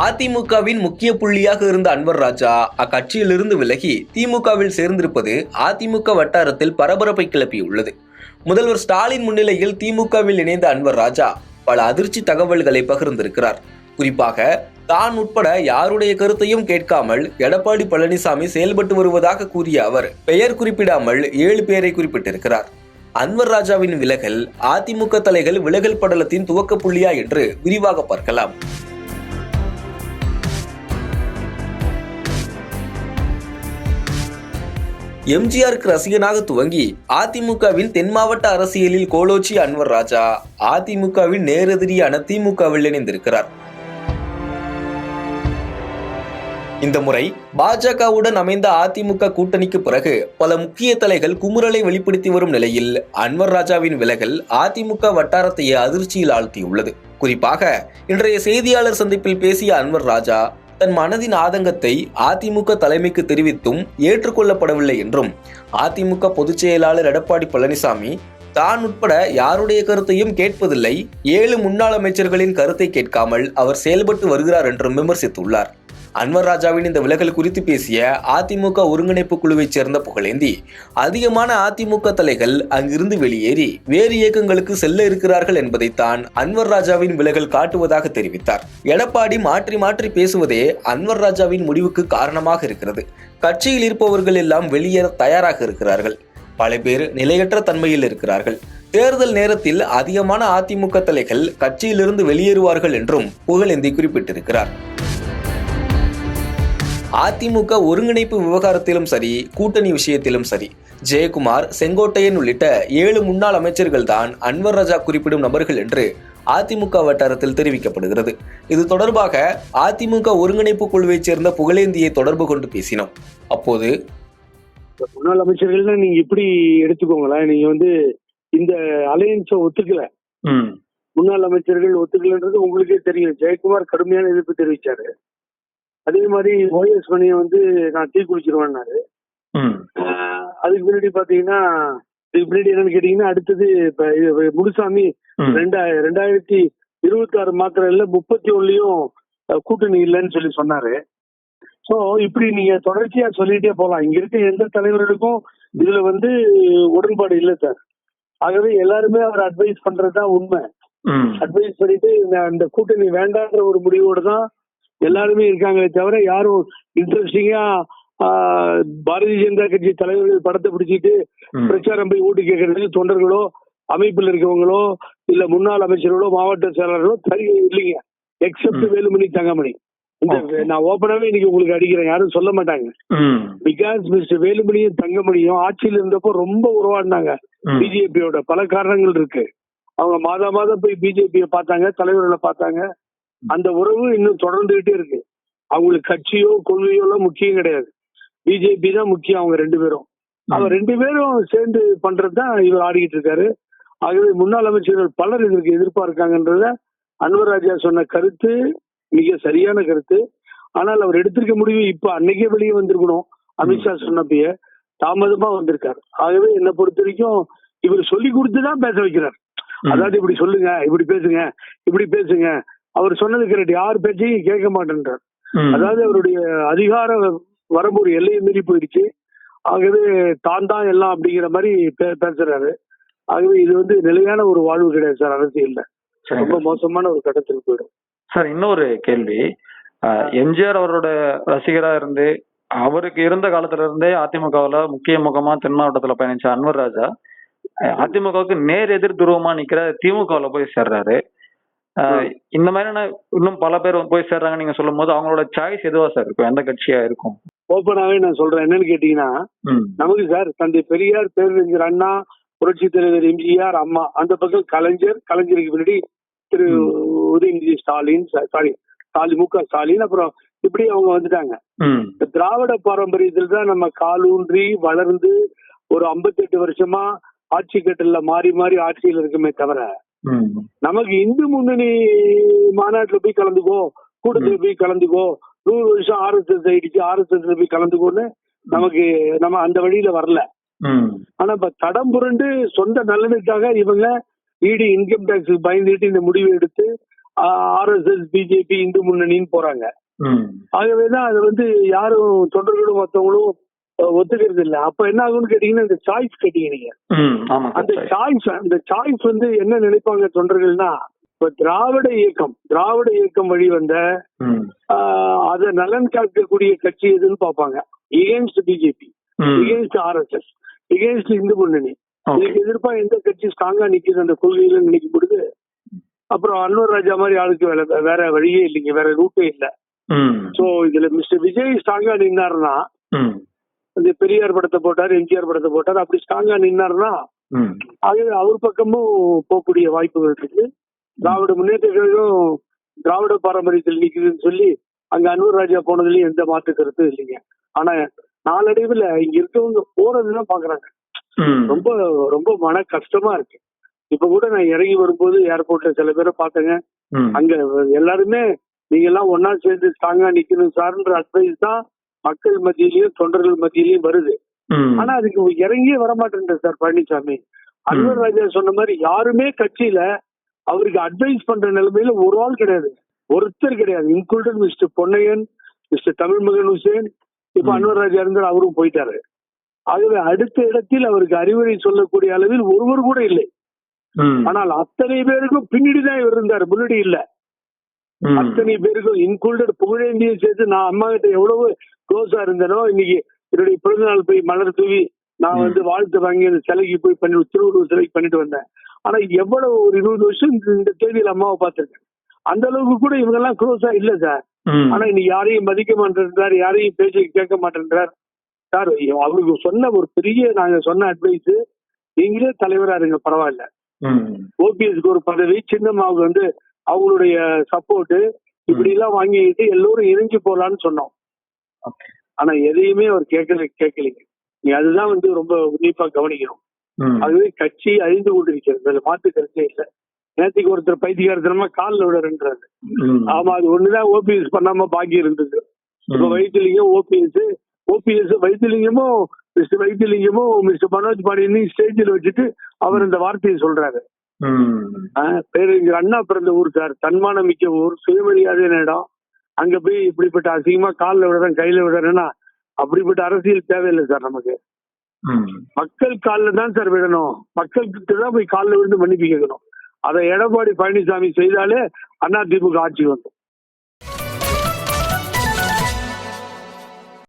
அதிமுகவின் முக்கிய புள்ளியாக இருந்த அன்வர் ராஜா அக்கட்சியிலிருந்து விலகி திமுகவில் சேர்ந்திருப்பது அதிமுக வட்டாரத்தில் பரபரப்பை கிளப்பியுள்ளது. முதல்வர் ஸ்டாலின் முன்னிலையில் திமுகவில் இணைந்த அன்வர் ராஜா பல அதிர்ச்சி தகவல்களை பகிர்ந்திருக்கிறார். குறிப்பாக தான் உட்பட யாருடைய கருத்தையும் கேட்காமல் எடப்பாடி பழனிசாமி செயல்பட்டு வருவதாக கூறிய அவர் பெயர் குறிப்பிடாமல் 7 பேரை குறிப்பிட்டிருக்கிறார். அன்வர் ராஜாவின் விலகல் அதிமுக தலைகள் விலகல் படலத்தின் துவக்க புள்ளியா என்று விரிவாக பார்க்கலாம். எம்ஜிஆருக்கு ரசிகனாக துவங்கி அதிமுகவின் தென் மாவட்ட அரசியலில் கோலோச்சி அன்வர் ராஜா அதிமுகவின் நேரெதிரியான திமுகவில் இணைந்திருக்கிறார். இந்த முறை பாஜகவுடன் அமைந்த அதிமுக கூட்டணிக்கு பிறகு பல முக்கிய தலைகள் குமுறலை வெளிப்படுத்தி வரும் நிலையில் அன்வர் ராஜாவின் விலகல் அதிமுக வட்டாரத்தையே அதிர்ச்சியில் ஆழ்த்தியுள்ளது. குறிப்பாக இன்றைய செய்தியாளர் சந்திப்பில் பேசிய அன்வர் ராஜா தன் மனதின் ஆதங்கத்தை அதிமுக தலைமைக்கு தெரிவித்தும் ஏற்றுக்கொள்ளப்படவில்லை என்றும், அதிமுக பொதுச் செயலாளர் எடப்பாடி பழனிசாமி தான் உட்பட யாருடைய கருத்தையும் கேட்பதில்லை, 7 முன்னாள் அமைச்சர்களின் கருத்தை கேட்காமல் அவர் செயல்பட்டு வருகிறார் என்றும் விமர்சித்துள்ளார். அன்வர் ராஜாவின் இந்த விலகல் குறித்து பேசிய அதிமுக ஒருங்கிணைப்பு குழுவைச் சேர்ந்த புகழேந்தி, அதிகமான அதிமுக தலைகள் அங்கிருந்து வெளியேறி வேறு இயக்கங்களுக்கு செல்ல இருக்கிறார்கள் என்பதைத்தான் அன்வர் ராஜாவின் விலகல் காட்டுவதாக தெரிவித்தார். எடப்பாடி மாற்றி மாற்றி பேசுவதே அன்வர் ராஜாவின் முடிவுக்கு காரணமாக இருக்கிறது. கட்சியில் இருப்பவர்கள் எல்லாம் வெளியேற தயாராக இருக்கிறார்கள். பல பேர் நிலையற்ற தன்மையில் இருக்கிறார்கள். தேர்தல் நேரத்தில் அதிகமான அதிமுக தலைகள் கட்சியிலிருந்து வெளியேறுவார்கள் என்றும் புகழேந்தி குறிப்பிட்டிருக்கிறார். அதிமுக ஒருங்கிணைப்பு விவகாரத்திலும் சரி, கூட்டணி விஷயத்திலும் சரி, ஜெயக்குமார், செங்கோட்டையன் உள்ளிட்ட 7 முன்னாள் அமைச்சர்கள் தான் அன்வர் ராஜா குறிப்பிடும் நபர்கள் என்று அதிமுக வட்டாரத்தில் தெரிவிக்கப்படுகிறது. இது தொடர்பாக அதிமுக ஒருங்கிணைப்பு குழுவைச் சேர்ந்த புகழேந்தியை தொடர்பு கொண்டு பேசினோம். அப்போது, முன்னாள் அமைச்சர்கள் நீங்க இப்படி எடுத்துக்கோங்களேன், நீங்க இந்த அலையன்ஸை ஒத்துக்கல, முன்னாள் அமைச்சர்கள் ஒத்துக்கலன்றது உங்களுக்கே தெரியும். ஜெயக்குமார் கடுமையான எதிர்ப்பு தெரிவிச்சாரு. அதே மாதிரி OS மணியை நான் தீ குளிச்சிருவேன்னாரு. அதுக்கு முன்னாடி பாத்தீங்கன்னா, இதுக்கு முன்னாடி என்னன்னு கேட்டீங்கன்னா, அடுத்தது இப்ப முனுசாமி 2026 மாத்திரம் இல்ல 31லயும் கூட்டணி இல்லைன்னு சொல்லி சொன்னாரு. சோ இப்படி நீங்க தொடர்ச்சியா சொல்லிட்டே போலாம். இங்க இருக்க எந்த தலைவர்களுக்கும் இதுல உடன்பாடு இல்லை சார். ஆகவே எல்லாருமே அவர் அட்வைஸ் பண்றதுதான் உண்மை. அட்வைஸ் பண்ணிட்டு இந்த கூட்டணி வேண்டான்ற ஒரு முடிவோடு தான் எல்லாருமே இருக்காங்களே தவிர, யாரும் இன்ட்ரெஸ்டிங்கா பாரதிய ஜனதா கட்சி தலைவர்கள் படத்தை பிடிச்சிட்டு பிரச்சாரம் போய் ஓட்டு கேட்கறது தொண்டர்களோ, அமைப்பில் இருக்கவங்களோ, இல்ல முன்னாள் அமைச்சர்களோ, மாவட்ட செயலாளர்களோ சரி இல்லைங்க. எக்ஸப்ட் வேலுமணி, தங்கமணி. நான் ஓப்பனாவே இன்னைக்கு உங்களுக்கு அடிக்கிறேன், யாரும் சொல்ல மாட்டாங்க. பிகாஸ் மிஸ்டர் வேலுமணியும் தங்கமணியும் ஆட்சியில் இருந்தப்போ ரொம்ப உருவாடினாங்க பிஜேபியோட. பல காரணங்கள் இருக்கு. அவங்க மாதம் போய் பிஜேபியை பார்த்தாங்க, தலைவர்களை பார்த்தாங்க. அந்த உறவு இன்னும் தொடர்ந்துகிட்டே இருக்கு. அவங்களுக்கு கட்சியோ கொள்கையோ எல்லாம் முக்கியம் கிடையாது. பிஜேபி தான் முக்கியம். அவங்க 2 பேரும், அவங்க 2 பேரும் சேர்ந்து பண்றதுதான் இவர் ஆடிக்கிட்டு இருக்காரு. ஆகவே முன்னாள் அமைச்சர்கள் பலர் இதற்கு எதிர்ப்பா இருக்காங்கன்றத அன்வர் ராஜா சொன்ன கருத்து மிக சரியான கருத்து. ஆனால் அவர் எடுத்திருக்க முடிவு இப்ப அன்னைக்கே வெளியே வந்திருக்கணும். அமித்ஷா சொன்னப்பயே தாமதமா வந்திருக்காரு. ஆகவே என்னை பொறுத்த வரைக்கும் இவர் சொல்லி கொடுத்துதான் பேச வைக்கிறார். அதாவது இப்படி சொல்லுங்க, இப்படி பேசுங்க, இப்படி பேசுங்க. அவர் சொன்னது கரெக்ட், யார் பேச்சையும் கேட்க மாட்டேன்றார். அதாவது அவருடைய அதிகார வரம்பு ஒரு எல்லையை மீறி போயிடுச்சு. ஆகவே தான் எல்லாம் அப்படிங்கிற மாதிரி பேசுறாரு. ஆகவே இது நிலையான ஒரு வாழ்வு கிடையாது சார். அரசியல்ல ரொம்ப மோசமான ஒரு கட்டத்தில் போயிடும் சார். இன்னொரு கேள்வி, எம்ஜிஆர் அவரோட ரசிகரா இருந்து அவருக்கு இருந்த காலத்துல இருந்தே அதிமுகவுல முக்கிய முகமா தென் மாவட்டத்துல பயணிச்ச அன்வர் ராஜா அதிமுகவுக்கு நேர் எதிர் துருவமா நிக்கிற திமுகவுல போய் சேர்றாரு. இந்த மாதிரியான இன்னும் பல பேர் போய் சேர்றாங்க நீங்க சொல்லும் போது அவங்களோட சாய்ஸ் எதுவா சார் இருக்கும்? எந்த கட்சியா இருக்கும்? ஓப்பனாவே நான் சொல்றேன். என்னன்னு கேட்டீங்கன்னா, நமக்கு சார் தந்தை பெரியார், பேரறிஞர் அண்ணா, புரட்சி தலைவர் எம்ஜிஆர், அம்மா, அந்த பக்கம் கலைஞர், கலைஞருக்கு பின்னாடி திரு உதயநிதி ஸ்டாலின், மு.க. ஸ்டாலின், அப்புறம் இப்படி அவங்க வந்துட்டாங்க. திராவிட பாரம்பரியத்தில் தான் நம்ம காலூன்றி வளர்ந்து ஒரு 58 வருஷமா ஆட்சி கட்டல்ல மாறி மாறி ஆட்சியில் இருக்குமே தவிர, நமக்கு இந்து முன்னணி மாநாட்டுல போய் கலந்துக்கோ, கூட்டத்துல போய் கலந்துக்கோ, 100 வருஷம் RSS ஆயிடுச்சு, RSS போய் கலந்துக்கோன்னு நம்ம அந்த வழியில வரல. ஆனா இப்ப தடம் புரண்டு சொந்த நலனுக்காக இவங்க இன்கம் டாக்ஸுக்கு பயந்துட்டு இந்த முடிவை எடுத்து RSS, பிஜேபி, இந்து முன்னணின்னு போறாங்க. ஆகவேதான் அதை வந்து யாரும் தொண்டர்களும் மற்றவங்களும் ஒத்துக்கிறது இல்ல. அப்ப என்ன ஆகும்னு கேட்டீங்கன்னா, இந்த சாய்ஸ் கேட்டீங்க நீங்க, அந்த சாய்ஸ் வந்து என்ன நினைப்பாங்க தொண்டர்கள்னா, இப்ப திராவிட இயக்கம் வழி வந்த அத நலன் காக்கக்கூடிய கட்சி எதுன்னு பாப்பாங்க. Against BJP, against RSS, against Hindu முன்னணி, இதுக்கு எதிர்ப்பா எந்த கட்சி ஸ்ட்ராங்கா நிக்குது அந்த கொள்கையில நினைக்கும் பொழுது, அப்புறம் அன்வர் ராஜா மாதிரி ஆளுக்கு வேற வழியே இல்லைங்க, வேற ரூட்டே இல்ல. சோ இதுல மிஸ்டர் விஜய் ஸ்ட்ராங்கா நின்னாருன்னா, அந்த பெரியார் படத்தை போட்டாரு, எம்ஜிஆர் படத்தை போட்டாரு, அப்படி ஸ்ட்ராங்கா நின்னாருன்னா ஆகவே அவர் பக்கமும் போகக்கூடிய வாய்ப்புகள் இருக்கு. திராவிட முன்னேற்ற கழகம் திராவிட பாரம்பரியத்தில் நிக்குதுன்னு சொல்லி அங்க அன்வர் ராஜா போனதுலயும் எந்த மாற்று கருத்தும் இல்லைங்க. ஆனா நாளடைவுல இங்க இருக்கவங்க போறதுதான் பாக்குறாங்க. ரொம்ப ரொம்ப மன கஷ்டமா இருக்கு. இப்ப கூட நான் இறங்கி வரும்போது ஏர்போர்ட்ல சில பேரை பார்த்தேங்க. அங்க எல்லாருமே நீங்க எல்லாம் ஒன்னா சேர்ந்து ஸ்ட்ராங்கா நிக்கணும் சார்ன்ற அட்வைஸ் தான் மக்கள் மத்தியிலயும் தொண்டர்கள் மத்தியிலயும் வருது. ஆனா அதுக்கு இறங்கியே வரமாட்டேன் சார் பழனிசாமி. அன்வர் ராஜா சொன்ன மாதிரி யாருமே கட்சியில அவருக்கு அட்வைஸ் பண்ற நிலைமையில ஒரு ஆள் கிடையாது, ஒருத்தர் கிடையாது. Included mister Ponnaiyan, mister Tamilmagan Hussain, இப்ப அன்வர் ராஜா இருந்தால் அவரும் போயிட்டாரு. ஆகவே அடுத்த இடத்தில் அவருக்கு அறிவுரை சொல்லக்கூடிய அளவில் ஒருவர் கூட இல்லை. ஆனால் அத்தனை பேருக்கும் பின்னாடிதான் இவர் இருந்தார், முன்னாடி இல்ல. அத்தனை பேருக்கும் இன்க்ளூடட் புகழேந்தியை சேர்த்து நான் அம்மா கிட்ட எவ்வளவு க்ளோஸா இருந்தேனோ, இன்னைக்கு என்னுடைய பிறந்த நாள் போய் மலர் தூவி நான் வந்து வாழ்த்து வாங்கி அந்த சிலைக்கு போய் திருவள்ளுவர் சிலைக்கு பண்ணிட்டு வந்தேன். ஆனா எவ்வளவு ஒரு 20 வருஷம் இந்த தேதியில அம்மாவை பார்த்திருக்கேன். அந்த அளவுக்கு கூட இவங்க எல்லாம் க்ளோஸா இல்ல சார். ஆனா இன்னைக்கு யாரையும் மதிக்க மாட்டேன்றார், யாரையும் பேச்சை கேட்க மாட்டேன்றார் சார். அவருக்கு சொன்ன ஒரு பெரிய நாங்க சொன்ன அட்வைஸ், நீங்களே தலைவரா இருங்க பரவாயில்ல, ஓபிஎஸ்க்கு ஒரு பதவி, சின்னம்மாவுக்கு வந்து அவங்களுடைய சப்போர்ட், இப்படி எல்லாம் வாங்கிட்டு எல்லோரும் இணைஞ்சு போலான்னு சொன்னோம். ஆனா எதையுமே அவர் கேட்கலைங்க. நீ அதுதான் வந்து ரொம்ப உன்னிப்பா கவனிக்கணும். அதுவே கட்சி அழிந்து கொண்டிருக்கிறது, அதுல மாற்று கருத்தே இல்லை. நேற்றுக்கு ஒருத்தர் பைத்தியகாரத்தனமா காலில் விடுறாரு. ஆமா, அது ஒண்ணுதான் ஓபிஎஸ் பண்ணாம பாக்கி இருந்தது. இப்ப வைத்திலிங்கம் ஓபிஎஸ் வைத்திலிங்கமும் மிஸ்டர் மனோஜ் பாண்டியனையும் ஸ்டேஜில் வச்சுட்டு அவர் இந்த வார்த்தையை சொல்றாரு. பேரறிஞர் அண்ணா பிறந்த ஊர் சார், தன்மானம் மிக்க ஊர், சுயமரியாதையான இடம். அங்க போய் இப்படிப்பட்ட அசிங்கமா காலில் விடுறேன் கையில விடுறேன்னா அப்படிப்பட்ட அரசியல் தேவையில்லை சார் நமக்கு. மக்கள் காலில் தான் சார் விடணும், மக்கள்கிட்ட தான் போய் காலில் விழுந்து மன்னிப்பு கேட்கணும். அதை எடப்பாடி பழனிசாமி செய்தாலே அதிமுக ஆட்சி வந்தோம்.